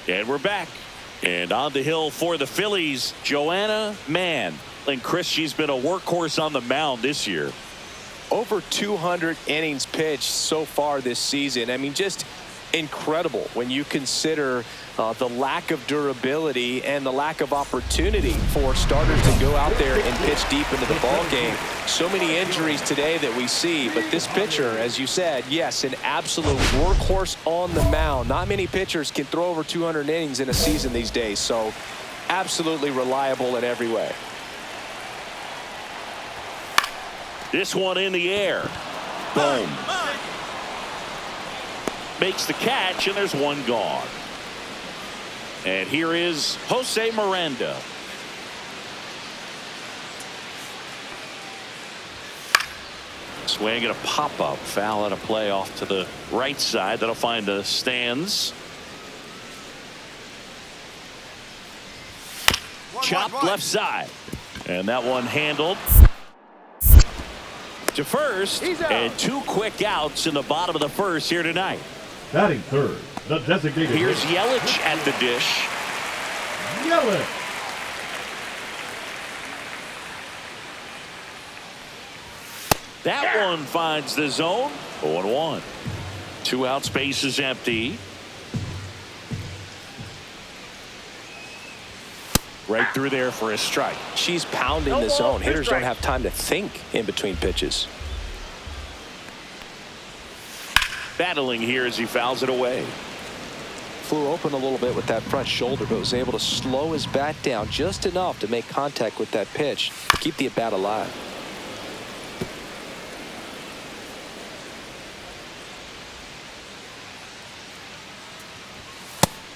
And we're back. And on the hill for the Phillies, Joanna, Mann. And Chris, she's been a workhorse on the mound this year. Over 200 innings pitched so far this season. I mean, just incredible when you consider the lack of durability and the lack of opportunity for starters to go out there and pitch deep into the ball game. So many injuries today that we see, but this pitcher, as you said, yes, an absolute workhorse on the mound. Not many pitchers can throw over 200 innings in a season these days, so absolutely reliable in every way. This one in the air. Boom. Makes the catch, and there's one gone. And here is Jose Miranda. Swing and a pop-up. Foul and a play off to the right side. That'll find the stands. Chopped left side. And that one handled to first, and 2 quick outs in the bottom of the first here tonight. Batting third, the designated. Here's Yelich at the dish. Yelich. That one finds the zone. 0-1. 2 outs, base is empty. Right through there for a strike. She's pounding the zone. Hitters don't have time to think in between pitches. Battling here as he fouls it away. Flew open a little bit with that front shoulder, but was able to slow his bat down just enough to make contact with that pitch, keep the at-bat alive.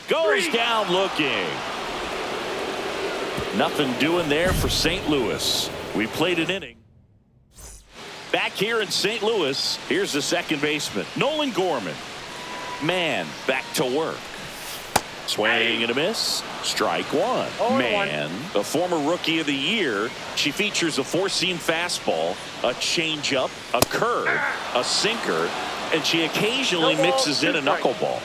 Goes down looking. Nothing doing there for St. Louis. We played an inning. Back here in St. Louis, here's the second baseman, Nolan Gorman. Mann back to work. Swing and a miss. Strike one. Mann, the former rookie of the year. She features a 4-seam fastball, a changeup, a curve, a sinker, and she occasionally mixes in a knuckleball.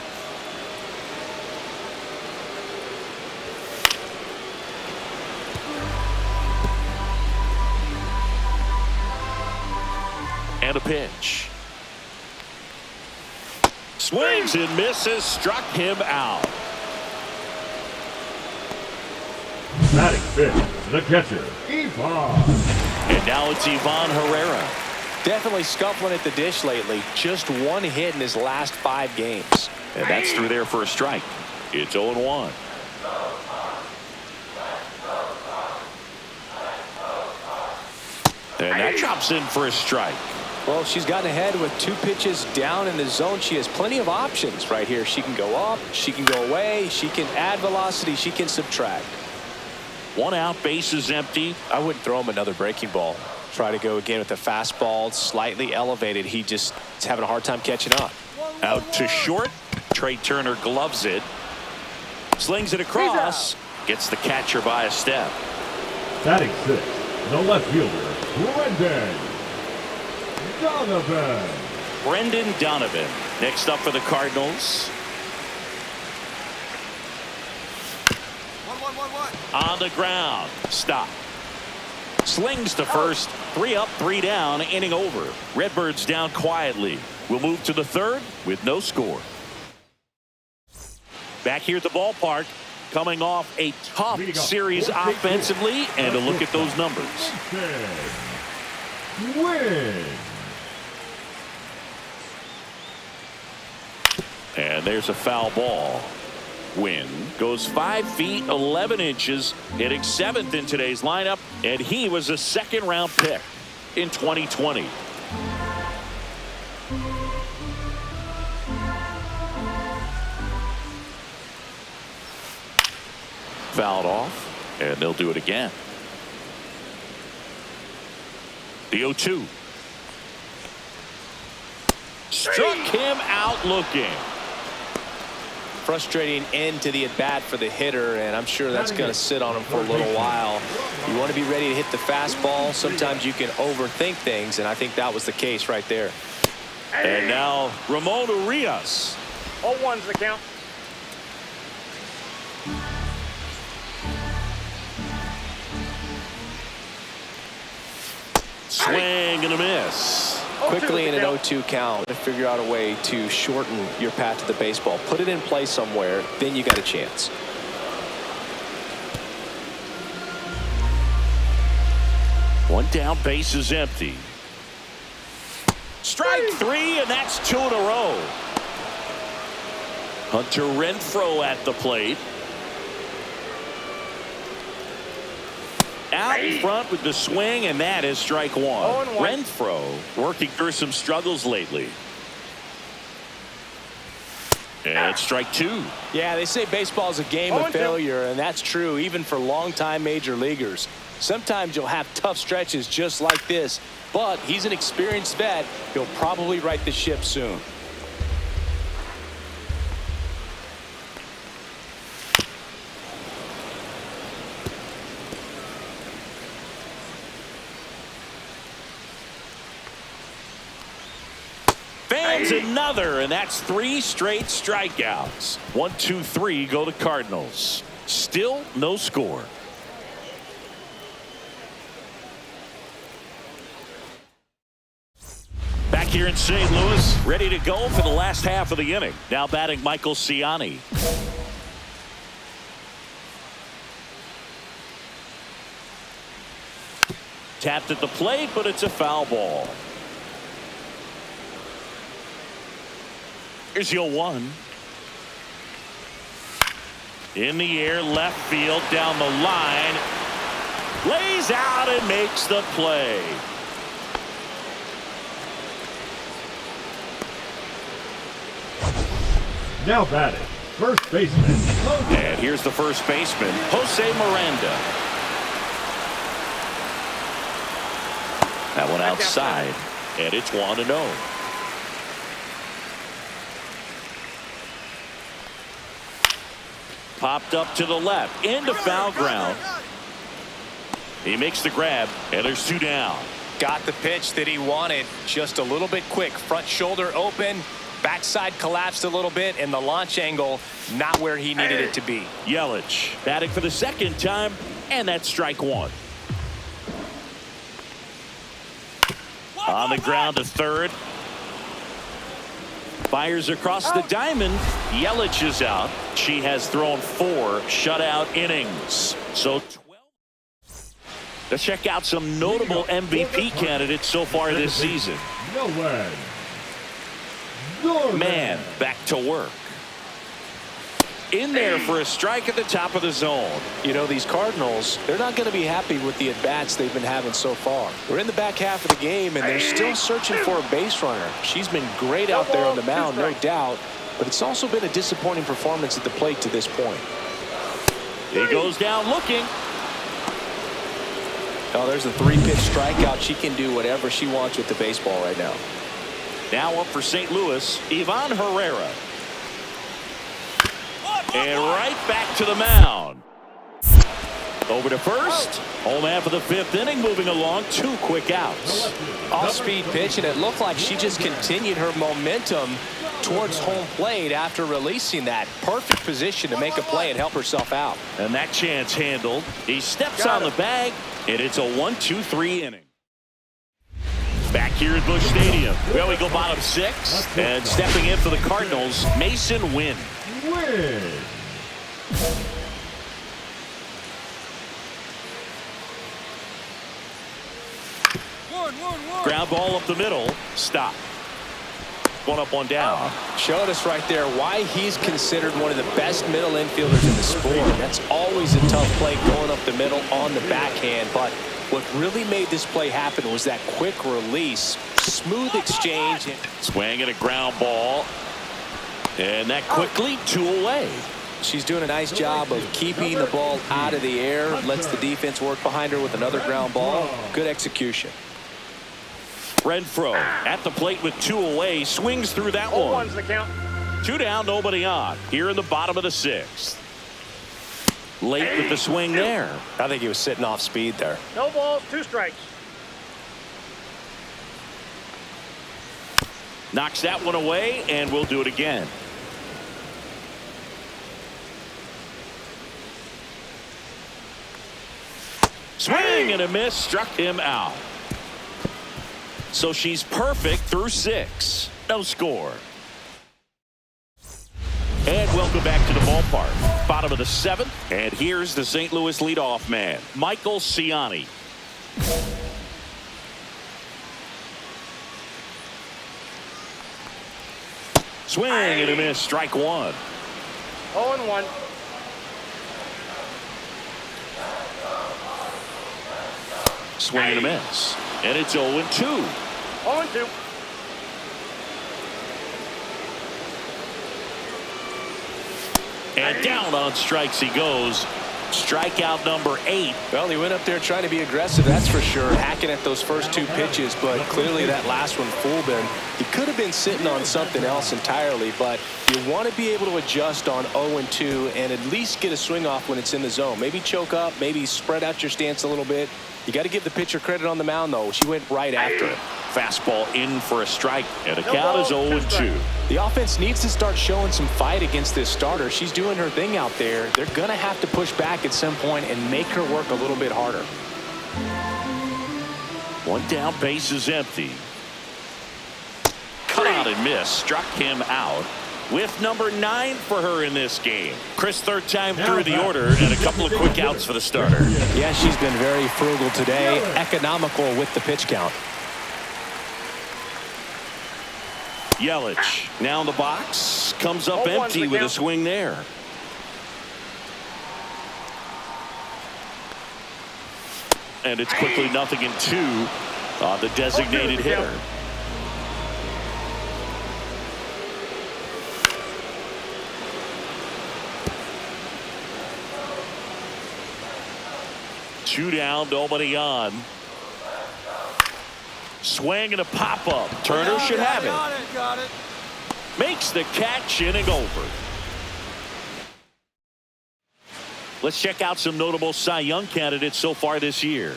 And a pitch. Swings and misses. Struck him out. Batting fifth, the catcher, Yvonne. And now it's Yvonne Herrera. Definitely scuffling at the dish lately. Just 1 hit in his last 5 games. And that's through there for a strike. It's 0-1. And that drops in for a strike. Well, she's gotten ahead with 2 pitches down in the zone. She has plenty of options right here. She can go up, she can go away, she can add velocity, she can subtract. 1 out, base is empty. I wouldn't throw him another breaking ball. Try to go again with the fastball, slightly elevated. He just is having a hard time catching up. Out to short. Trey Turner gloves it. Slings it across. Gets the catcher by a step. Batting sixth, the left fielder, Brendan Donovan. Brendan Donovan. Next up for the Cardinals. On the ground. Stop. Slings to first. 3 up, 3 down. Inning over. Redbirds down quietly. We'll move to the third with no score. Back here at the ballpark, coming off a tough series offensively, and a look at those numbers. Win. And there's a foul ball. Win goes 5 feet 11 inches, hitting 7th in today's lineup, and he was a second-round pick in 2020. Fouled off, and they'll do it again. The 0-2. Struck him out looking. Frustrating end to the at-bat for the hitter, and I'm sure that's going to sit on him for a little while. You want to be ready to hit the fastball. Sometimes you can overthink things, and I think that was the case right there. And now Ramon Urias. 0-1's the count. Swing and a miss. Quickly in an 0-2 count to figure out a way to shorten your path to the baseball. Put it in play somewhere, then you got a chance. One down, base is empty. Strike three, and that's 2 in a row. Hunter Renfroe at the plate. Out in front with the swing, and that is strike one. Renfroe working through some struggles lately. And it's strike two. Yeah, they say baseball is a game of failure, and that's true even for longtime major leaguers. Sometimes you'll have tough stretches just like this, but he's an experienced vet. He'll probably right the ship soon. Fans another, and that's 3 straight strikeouts. 1, 2, 3 go to Cardinals. Still no score. Back here in St. Louis, ready to go for the last half of the inning. Now batting Michael Ciani. Tapped at the plate, but it's a foul ball. Here's your 1. In the air, left field, down the line. Lays out and makes the play. Now batting, first baseman. And here's the first baseman, Jose Miranda. That one outside, and it's 1-0. Popped up to the left, into foul ground. He makes the grab, and there's 2 down. Got the pitch that he wanted, just a little bit quick. Front shoulder open, backside collapsed a little bit, and the launch angle not where he needed it to be. Yelich batting for the second time, and that's strike 1. On the ground to third. Fires across the diamond. Yelich is out. She has thrown 4 shutout innings. So 12. Let's check out some notable MVP candidates so far this season. No way. Mann back to work. In there for a strike at the top of the zone. You know, these Cardinals, they're not going to be happy with the at-bats they've been having so far. We're in the back half of the game, and they're still searching for a base runner. She's been great out there on the mound, no doubt, but it's also been a disappointing performance at the plate to this point. He goes down looking. Oh, there's a 3-pitch strikeout. She can do whatever she wants with the baseball right now. Now up for St. Louis, Ivan Herrera. And right back to the mound. Over to first. Home half of the 5th inning, moving along. 2 quick outs. Off-speed pitch, and it looked like she just continued her momentum towards home plate after releasing that. Perfect position to make a play and help herself out. And that chance handled. He steps on the bag, and it's a 1-2-3 inning. Back here at Busch Stadium. Well, we go bottom 6. And stepping in for the Cardinals, Mason Wynn. Ground ball up the middle. Stop. 1 up, 1 down. Showed us right there why he's considered one of the best middle infielders in the sport. That's always a tough play going up the middle on the backhand. But what really made this play happen was that quick release, smooth exchange. Swing at a ground ball. And that quickly 2 away. She's doing a nice job of keeping the ball out of the air. Lets the defense work behind her with another ground ball. Good execution. Renfroe at the plate with 2 away. Swings through that one. 2 down, nobody on. Here in the bottom of the 6th. Late with the swing there. I think he was sitting off speed there. No balls, 2 strikes. Knocks that one away, and we'll do it again. Swing and a miss, struck him out. So she's perfect through 6. No score. And welcome back to the ballpark. Bottom of the 7th. And here's the St. Louis leadoff man, Michael Ciani. Swing and a miss. Strike 1. 0-1. Swing and a miss. And it's 0-2. 0-2. And down on strikes he goes. Strikeout number 8. Well, he went up there trying to be aggressive, that's for sure, hacking at those first 2 pitches, but clearly that last one fooled him. He could have been sitting on something else entirely, but you want to be able to adjust on 0-2 and at least get a swing off when it's in the zone. Maybe choke up, maybe spread out your stance a little bit. You got to give the pitcher credit on the mound, though. She went right after it. Fastball in for a strike, and the count is 0-2. The offense needs to start showing some fight against this starter. She's doing her thing out there. They're going to have to push back at some point and make her work a little bit harder. 1 down, base is empty. Cut out and miss. Struck him out. With number 9 for her in this game. Chris, 3rd time through the order, and a couple of quick outs for the starter. Yeah, she's been very frugal today. Economical with the pitch count. Yelich now in the box. Comes up empty with a swing there. And it's quickly 0-2 on the designated hitter. Two down, nobody on. Swing and a pop-up. Turner should have it. Got it. Makes the catch, inning over. Let's check out some notable Cy Young candidates so far this year.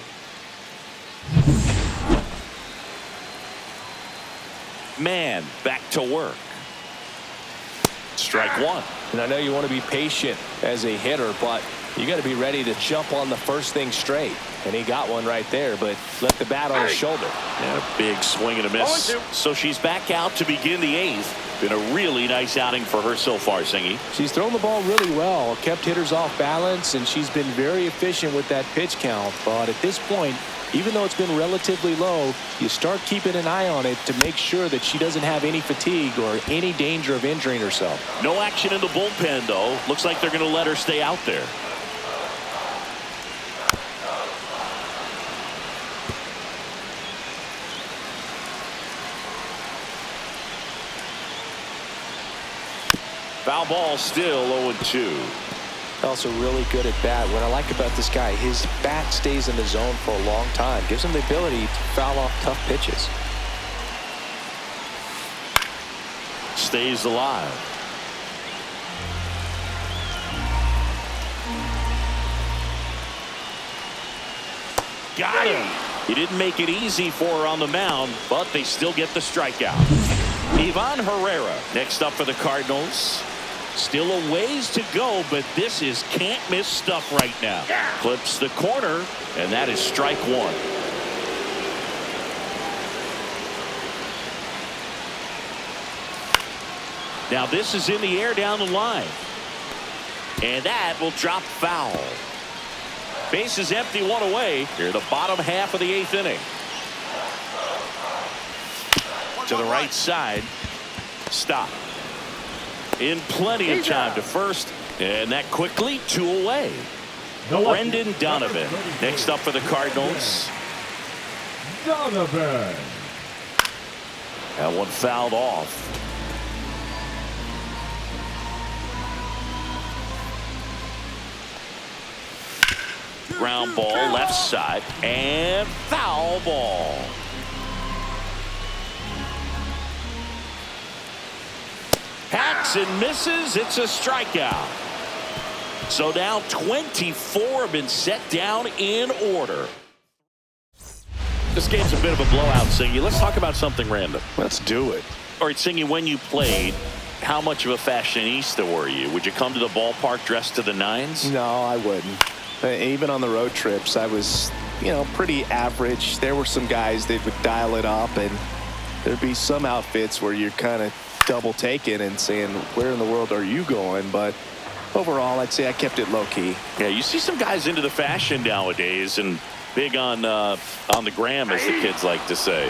Mann back to work. Strike 1. And I know you want to be patient as a hitter, but you got to be ready to jump on the first thing straight. And he got one right there, but left the bat on his shoulder. And a big swing and a miss. So she's back out to begin the 8th. Been a really nice outing for her so far, Singy. She's thrown the ball really well, kept hitters off balance, and she's been very efficient with that pitch count. But at this point, even though it's been relatively low, you start keeping an eye on it to make sure that she doesn't have any fatigue or any danger of injuring herself. No action in the bullpen, though. Looks like they're going to let her stay out there. Foul ball, still 0-2. Also really good at bat. What I like about this guy, his bat stays in the zone for a long time. Gives him the ability to foul off tough pitches. Stays alive. Got him. He didn't make it easy for her on the mound, but they still get the strikeout. Ivan Herrera next up for the Cardinals. Still a ways to go, but this is can't miss stuff right now. Clips the corner, and that is strike 1. Now this is in the air down the line. And that will drop foul. Base is empty, 1 away. Here the bottom half of the 8th inning. To the right side. Stop. In plenty of time to first. And that quickly 2 away. Brendan Donovan next up for the Cardinals. Donovan. That one fouled off. Ground ball left side and foul ball. Hacks and misses. It's a strikeout. So now 24 have been set down in order. This game's a bit of a blowout, Singy. Let's talk about something random. Let's do it. All right, Singy, when you played, how much of a fashionista were you? Would you come to the ballpark dressed to the nines? No, I wouldn't. Even on the road trips, I was pretty average. There were some guys that would dial it up, and there'd be some outfits where you're kind of double taking and saying, where in the world are you going? But overall, I'd say I kept it low key. Yeah, you see some guys into the fashion nowadays and big on the gram, as the kids like to say.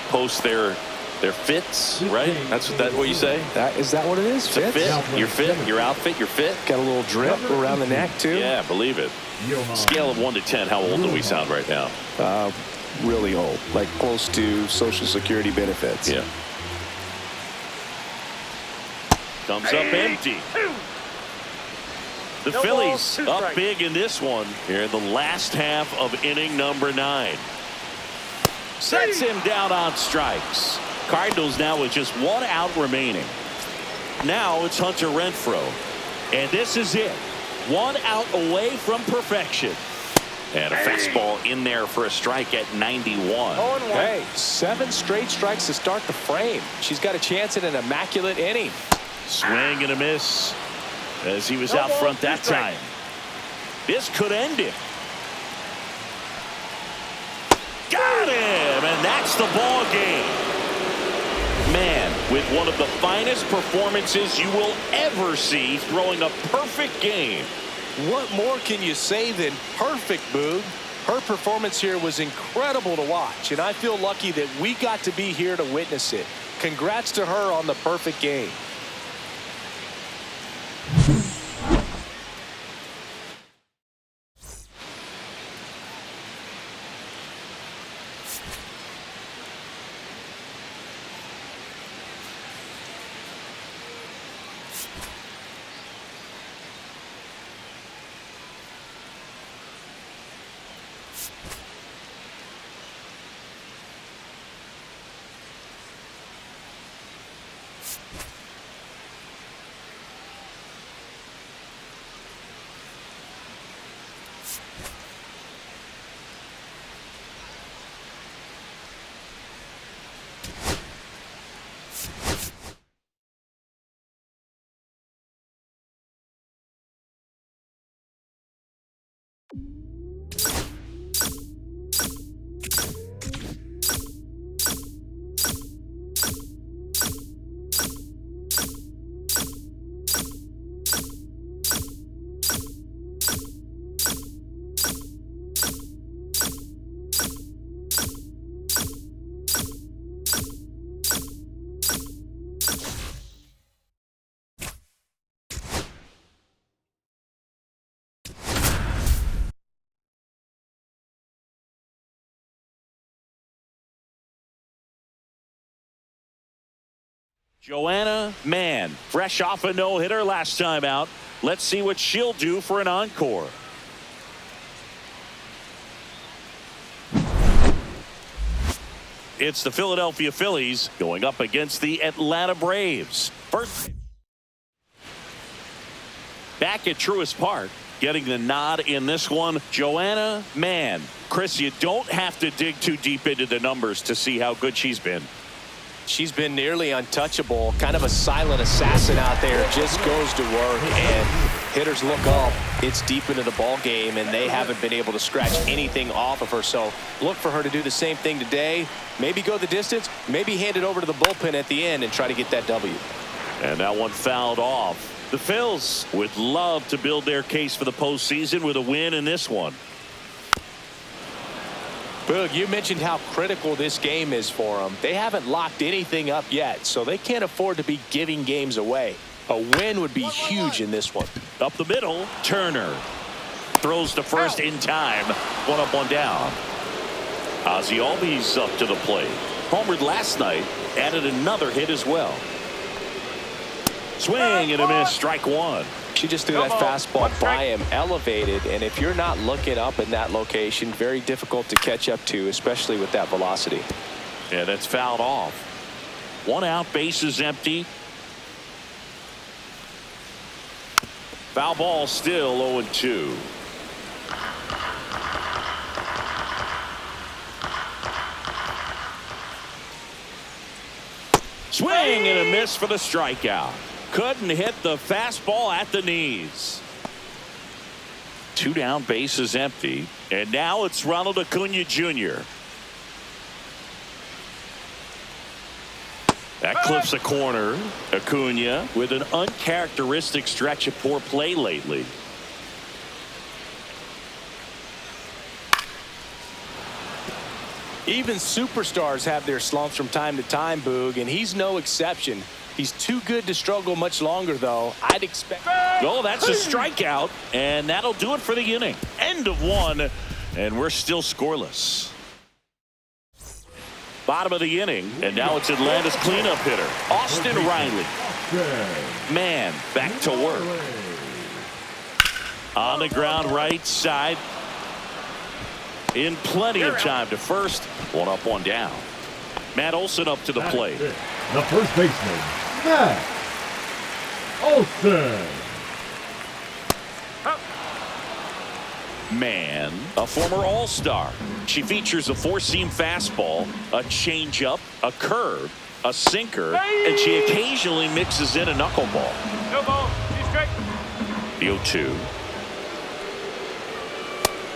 Post their fits, right? That's what you say? Is that what it is? It's a fit, your fit, your outfit, your fit. Got a little drip around the neck, too? Yeah, believe it. Scale of 1 to 10, how old do we sound right now? Really old, like close to Social Security benefits. Yeah. Comes up empty. The Phillies up big in this one here in the last half of inning number 9. Sets him down on strikes. Cardinals now with just 1 out remaining. Now it's Hunter Renfroe. And this is it. 1 out away from perfection. And a fastball in there for a strike at 91. Hey, 7 straight strikes to start the frame. She's got a chance at an immaculate inning. Swing and a miss as he was out front that time. This could end it. Got him, and that's the ball game. Mann with one of the finest performances you will ever see, throwing a perfect game. What more can you say than perfect, Boog? Her performance here was incredible to watch, and I feel lucky that we got to be here to witness it. Congrats to her on the perfect game. Joanna Mann, fresh off a no-hitter last time out. Let's see what she'll do for an encore. It's the Philadelphia Phillies going up against the Atlanta Braves. First, back at Truist Park, getting the nod in this one, Joanna Mann. Chris, you don't have to dig too deep into the numbers to see how good she's been. She's been nearly untouchable, kind of a silent assassin out there, just goes to work, and hitters look up. It's deep into the ball game, and they haven't been able to scratch anything off of her. So look for her to do the same thing today. Maybe go the distance, maybe hand it over to the bullpen at the end and try to get that W. And that one fouled off. The Phils would love to build their case for the postseason with a win in this one. Boog, you mentioned how critical this game is for them. They haven't locked anything up yet, so they can't afford to be giving games away. A win would be huge in this one. Up the middle, Turner throws to first in time. 1 up, 1 down. Ozzie Albies up to the plate. Homered last night, added another hit as well. Swing and a miss, strike 1. She just threw that fastball by him, elevated, and if you're not looking up in that location, very difficult to catch up to, especially with that velocity. Yeah, that's fouled off. 1 out, bases empty. Foul ball, still 0-2. Swing and a miss for the strikeout. Couldn't hit the fastball at the knees. 2 down, bases empty. And now it's Ronald Acuna Jr. That clips a corner. Acuna with an uncharacteristic stretch of poor play lately. Even superstars have their slumps from time to time, Boog, and he's no exception. He's too good to struggle much longer, though. I'd expect. Oh, that's a strikeout, and that'll do it for the inning. End of 1, and we're still scoreless. Bottom of the inning, and now it's Atlanta's cleanup hitter, Austin Riley. Mann back to work. On the ground right side. In plenty of time to first. 1 up, 1 down. Matt Olson up to the plate. The first baseman, Matt Olson. Mann, a former All-Star. She features a 4-seam fastball, a changeup, a curve, a sinker, and she occasionally mixes in a knuckleball. No ball. She's straight. The 0-2.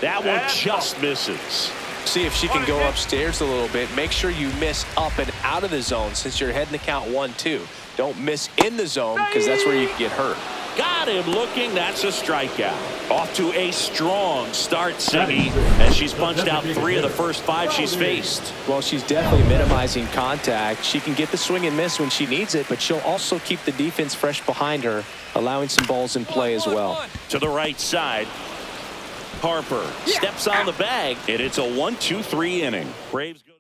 That one just misses. See if she can go upstairs a little bit. Make sure you miss up and out of the zone since you're heading to count 1-2. Don't miss in the zone because that's where you can get hurt. Got him looking. That's a strikeout. Off to a strong start, Siggy, as she's punched out 3 of the first 5 she's faced. Well, she's definitely minimizing contact. She can get the swing and miss when she needs it, but she'll also keep the defense fresh behind her, allowing some balls in play as well. To the right side. Harper steps on the bag, and it's a 1-2-3 inning. Braves go down.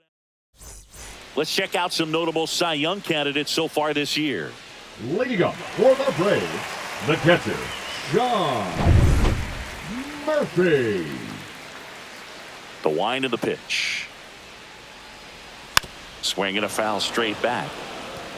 Let's check out some notable Cy Young candidates so far this year. Leading up for the Braves, the catcher, Sean Murphy. The wind of the pitch. Swing and a foul straight back.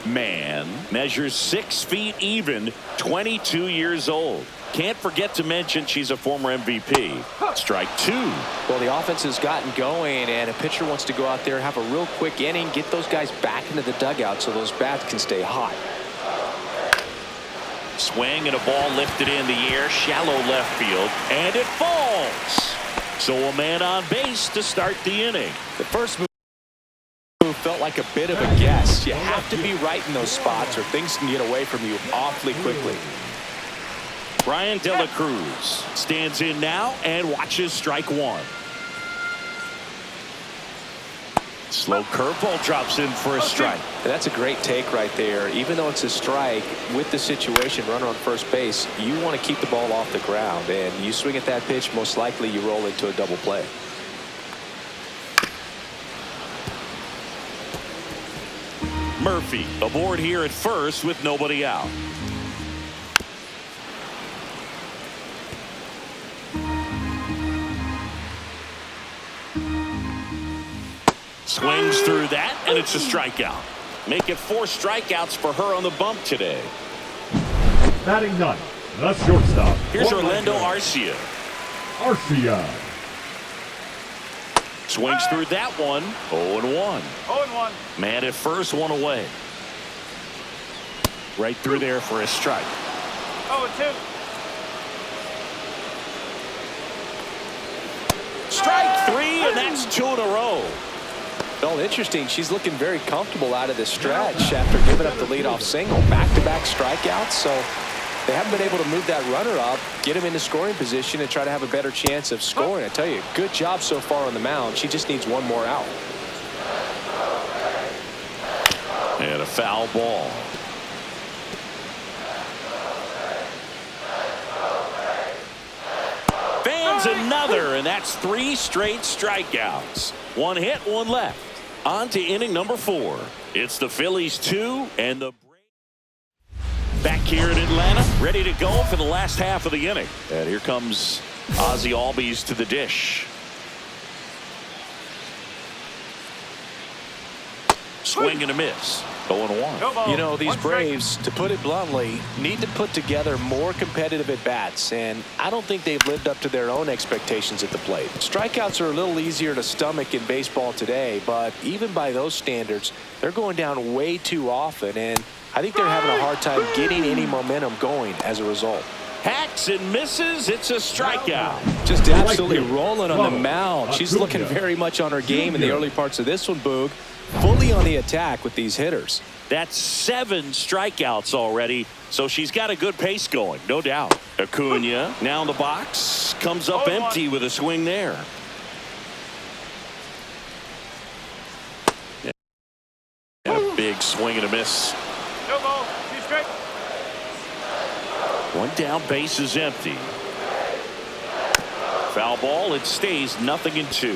Mann measures 6 feet even, 22 years old. Can't forget to mention she's a former MVP. Strike 2. Well, the offense has gotten going, and a pitcher wants to go out there, have a real quick inning, get those guys back into the dugout so those bats can stay hot. Swing and a ball lifted in the air, shallow left field, and it falls. So a man on base to start the inning. The first move felt like a bit of a guess. You have to be right in those spots or things can get away from you awfully quickly. Brian De La Cruz stands in now and watches strike 1. Slow curveball drops in for a strike. And that's a great take right there. Even though it's a strike, with the situation, runner on first base, you want to keep the ball off the ground. And you swing at that pitch, most likely you roll into a double play. Murphy aboard here at first with nobody out. Swings through that, and it's a strikeout. Make it 4 strikeouts for her on the bump today. Batting 9, the shortstop. Here's Orlando Arcia. Arcia. Swings through that one. 0-1. 0-1. Man at first, 1 away. Right through there for a strike. 0-2. Strike 3, and that's 2 in a row. Well, interesting. She's looking very comfortable out of this stretch after giving up the leadoff single. Back-to-back strikeouts, so they haven't been able to move that runner up, get him into scoring position, and try to have a better chance of scoring. I tell you, good job so far on the mound. She just needs 1 more out. And a foul ball. Fans another, and that's 3 straight strikeouts. 1 hit, 1 left. On to inning number 4. It's the Phillies 2 and the Braves back here in Atlanta, ready to go for the last half of the inning. And here comes Ozzie Albies to the dish. Swing and a miss. 0-1. You know, these Braves, to put it bluntly, need to put together more competitive at-bats, and I don't think they've lived up to their own expectations at the plate. Strikeouts are a little easier to stomach in baseball today, but even by those standards, they're going down way too often, and I think they're having a hard time getting any momentum going as a result. Hacks and misses. It's a strikeout. Just absolutely rolling on the mound. She's looking very much on her game in the early parts of this one, Boog. Fully on the attack with these hitters. That's 7 strikeouts already, so she's got a good pace going, no doubt. Acuna now in the box, comes up empty with a swing there. And a big swing and a miss. No ball. 2 strike. 1 down, base is empty. Foul ball, it stays 0-2.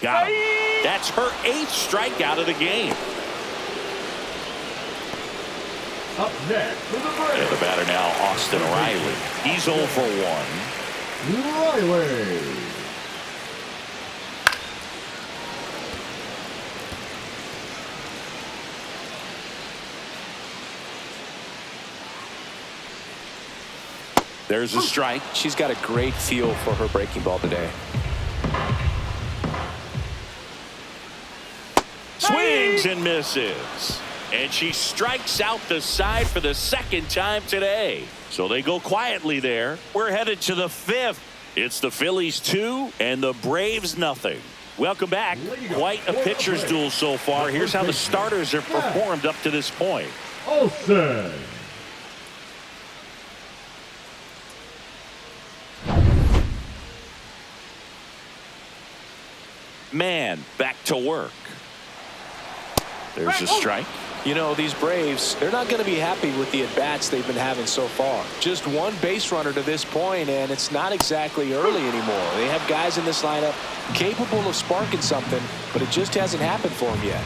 Got him. That's her 8th strikeout of the game. Up next for the Braves. And the batter now, Austin Riley. He's 0 for 1. Riley. There's a strike. She's got a great feel for her breaking ball today. Swings and misses. And she strikes out the side for the 2nd time today. So they go quietly there. We're headed to the 5th. It's the Phillies 2 and the Braves 0. Welcome back. Quite a pitcher's duel so far. Here's how the starters have performed up to this point. Olsen. Mann back to work. There's a strike. You know, these Braves, they're not going to be happy with the at-bats they've been having so far. Just 1 base runner to this point, and it's not exactly early anymore. They have guys in this lineup capable of sparking something, but it just hasn't happened for them yet.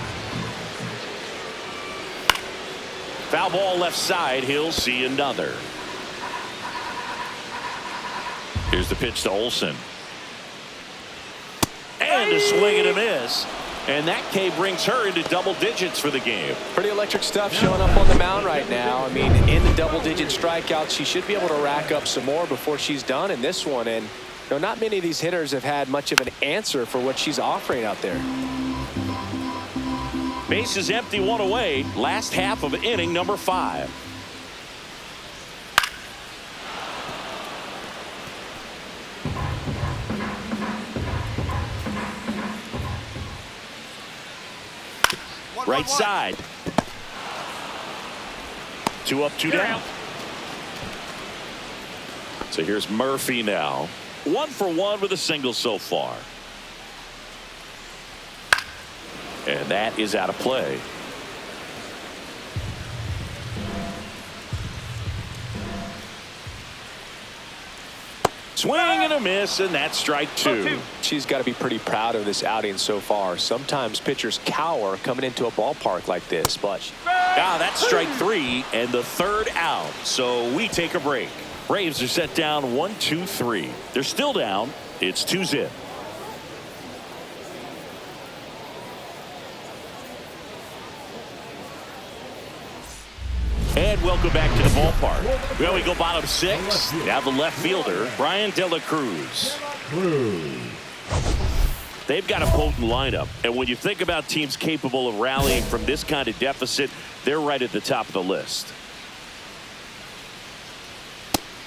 Foul ball left side. He'll see another. Here's the pitch to Olsen. And a swing and a miss. And that K brings her into double digits for the game. Pretty electric stuff showing up on the mound right now. I mean, in the double-digit strikeouts, she should be able to rack up some more before she's done in this one. And you know, not many of these hitters have had much of an answer for what she's offering out there. Base is empty, 1 away. Last half of inning number 5. Right side. 2 up, 2 down. So here's Murphy now. 1 for 1 with a single so far. And that is out of play. Swing and a miss, and that's strike 2. She's got to be pretty proud of this outing so far. Sometimes pitchers cower coming into a ballpark like this, but that's strike 3 and the 3rd out. So we take a break. Braves are set down 1-2-3. They're still down. It's 2-0. And welcome back to the ballpark. Well, we go bottom 6. Now the left fielder, Brian De La Cruz. They've got a potent lineup. And when you think about teams capable of rallying from this kind of deficit, they're right at the top of the list.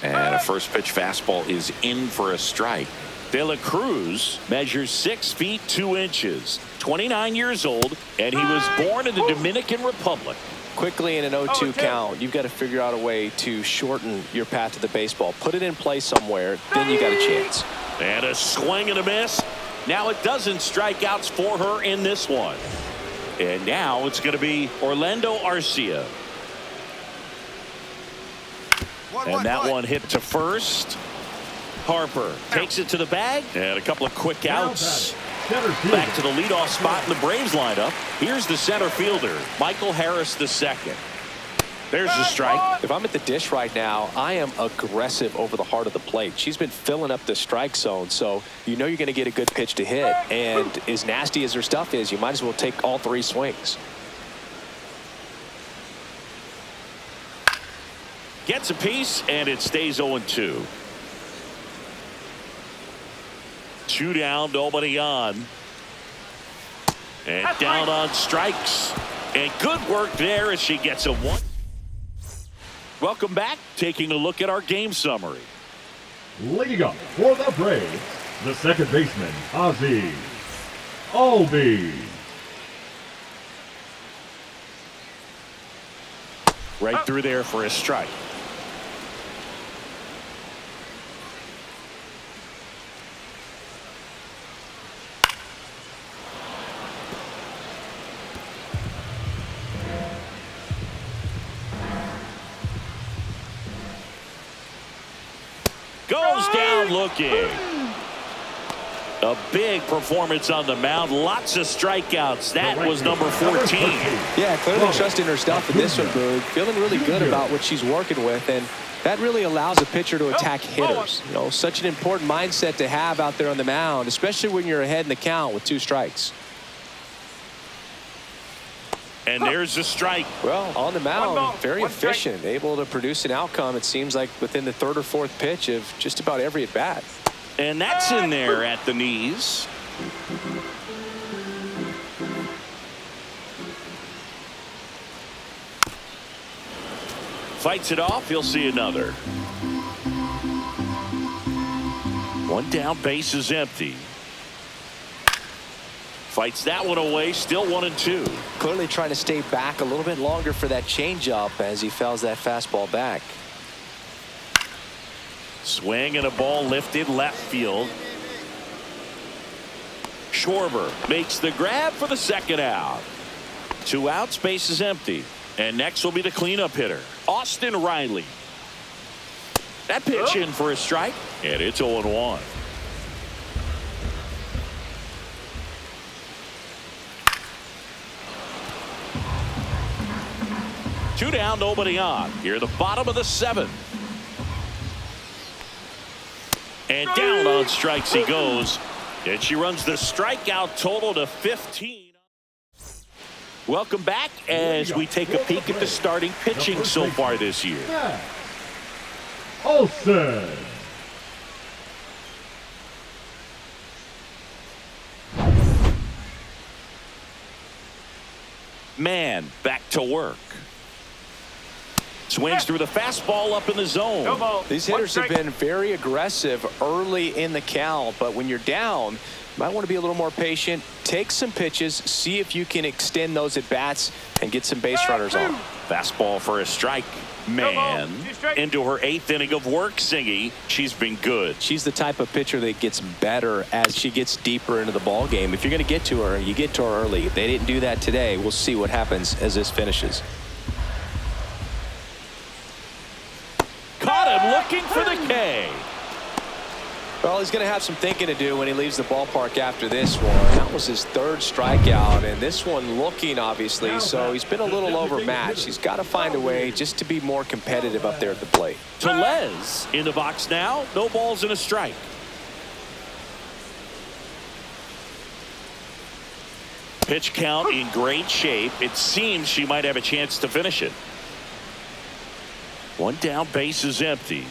And a first pitch fastball is in for a strike. De La Cruz measures 6 feet 2 inches, 29 years old, and he was born in the Dominican Republic. Quickly in an 0-2 count, you've got to figure out a way to shorten your path to the baseball. Put it in play somewhere, then you got a chance. And a swing and a miss. Now a dozen strikeouts for her in this one. And now it's going to be Orlando Arcia. And that one hit to first. Harper takes it to the bag. And a couple of quick outs. Back to the leadoff spot in the Braves lineup. Here's the center fielder, Michael Harris II. There's the strike. If I'm at the dish right now, I am aggressive over the heart of the plate. She's been filling up the strike zone, so you know you're going to get a good pitch to hit. And as nasty as her stuff is, you might as well take all 3 swings. Gets a piece, and it stays 0-2. 2 down, nobody on. And down on strikes. And good work there as she gets a one. Welcome back. Taking a look at our game summary. Leading up for the Braves, the second baseman, Ozzie Albies. Right through there for a strike. Goes down looking. A big performance on the mound. Lots of strikeouts. That was number 14. Yeah, clearly trusting her stuff in this one, Boog. Feeling really good about what she's working with, and that really allows a pitcher to attack hitters. You know, such an important mindset to have out there on the mound, especially when you're ahead in the count with 2 strikes. And there's a strike. Well, on the mound, very one strike. efficient, able to produce an outcome, it seems like, within the 3rd or 4th pitch of just about every at-bat. And that's in there at the knees. Fights it off. He'll see another. One down, base is empty. Fights that one away, still 1-2. Clearly trying to stay back a little bit longer for that changeup as he fouls that fastball back. Swing and a ball lifted left field. Schwarber makes the grab for the second out. 2 outs, base is empty. And next will be the cleanup hitter, Austin Riley. That pitch in for a strike, and it's 0-1. Two down, nobody on. Here at the bottom of the 7th. And down on strikes he goes. And she runs the strikeout total to 15. Welcome back as we take a peek at the starting pitching so far this year. Olsen. Mann back to work. Swings through the fastball up in the zone. No ball. These One hitters have strike. been very aggressive early in the count, but when you're down, you might want to be a little more patient. Take some pitches, see if you can extend those at bats and get some base runners on. Fastball for a strike. Mann into her 8th inning of work, Singy. She's been good. She's the type of pitcher that gets better as she gets deeper into the ball game. If you're going to get to her, you get to her early. If they didn't do that today, we'll see what happens as this finishes. Caught him looking for the K. Well, he's going to have some thinking to do when he leaves the ballpark after this one. That was his 3rd strikeout, and this one looking, obviously, so he's been a little overmatched. He's got to find a way just to be more competitive up there at the plate. Tellez in the box now. No balls and a strike. Pitch count in great shape. It seems she might have a chance to finish it. One down, base is empty.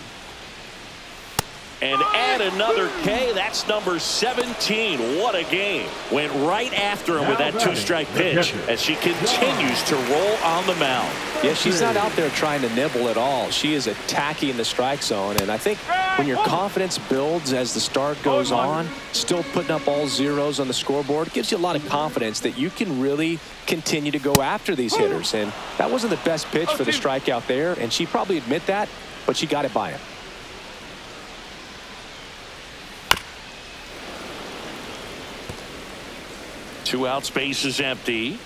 And add another K. That's number 17. What a game. Went right after him with that 2-strike pitch as she continues to roll on the mound. Yeah, she's not out there trying to nibble at all. She is attacking the strike zone, and I think when your confidence builds as the start goes on, still putting up all zeros on the scoreboard, gives you a lot of confidence that you can really continue to go after these hitters. And that wasn't the best pitch for the strikeout there, and she probably admit that, but she got it by him. Two outs, base is empty.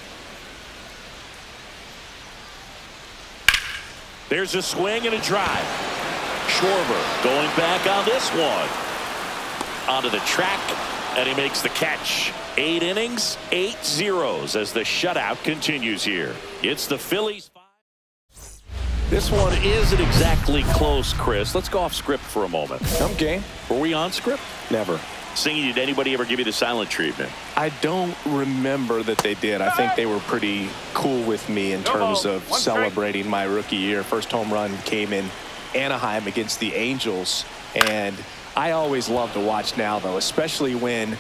There's a swing and a drive. Schwarber going back on this one. Onto the track, and he makes the catch. 8 innings, 8 zeros as the shutout continues here. It's the Phillies. This one isn't exactly close, Chris. Let's go off script for a moment. I'm game. Were we on script? Never. Singing, did anybody ever give you the silent treatment? I don't remember that they did. I think they were pretty cool with me in terms of celebrating my rookie year. First home run came in Anaheim against the Angels, and I always love to watch now, though, especially when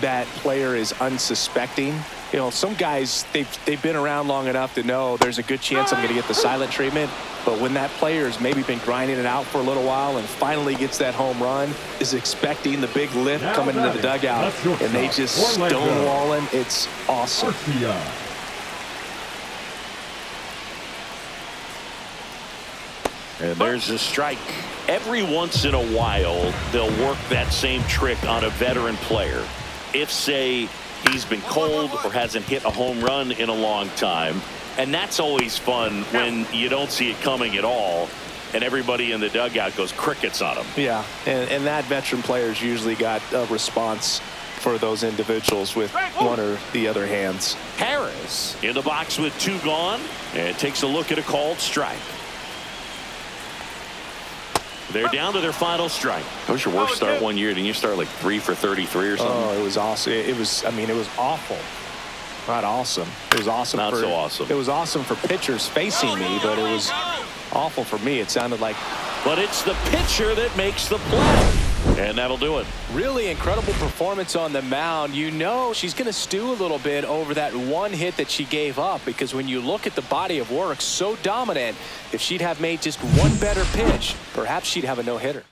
that player is unsuspecting You know, some guys, they've been around long enough to know there's a good chance I'm going to get the silent treatment. But when that player has maybe been grinding it out for a little while and finally gets that home run, is expecting the big lift coming into the dugout, and they just stonewall him, it's awesome. And there's a strike. Every once in a while, they'll work that same trick on a veteran player. If, say, he's been cold or hasn't hit a home run in a long time. And that's always fun when you don't see it coming at all and everybody in the dugout goes crickets on him. Yeah, and that veteran player's usually got a response for those individuals with one or the other hands. Harris in the box with 2 gone and takes a look at a called strike. They're down to their final strike. That was your worst start one year. Didn't you start like 3 for 33 or something? Oh, it was awesome. It was, I mean, it was awful. Not awesome. It was awesome. Not so awesome. It was awesome for pitchers facing me, but it was awful for me. It sounded like. But it's the pitcher that makes the play. And that'll do it. Really incredible performance on the mound. You know she's going to stew a little bit over that one hit that she gave up, because when you look at the body of work, so dominant, if she'd have made just one better pitch, perhaps she'd have a no-hitter.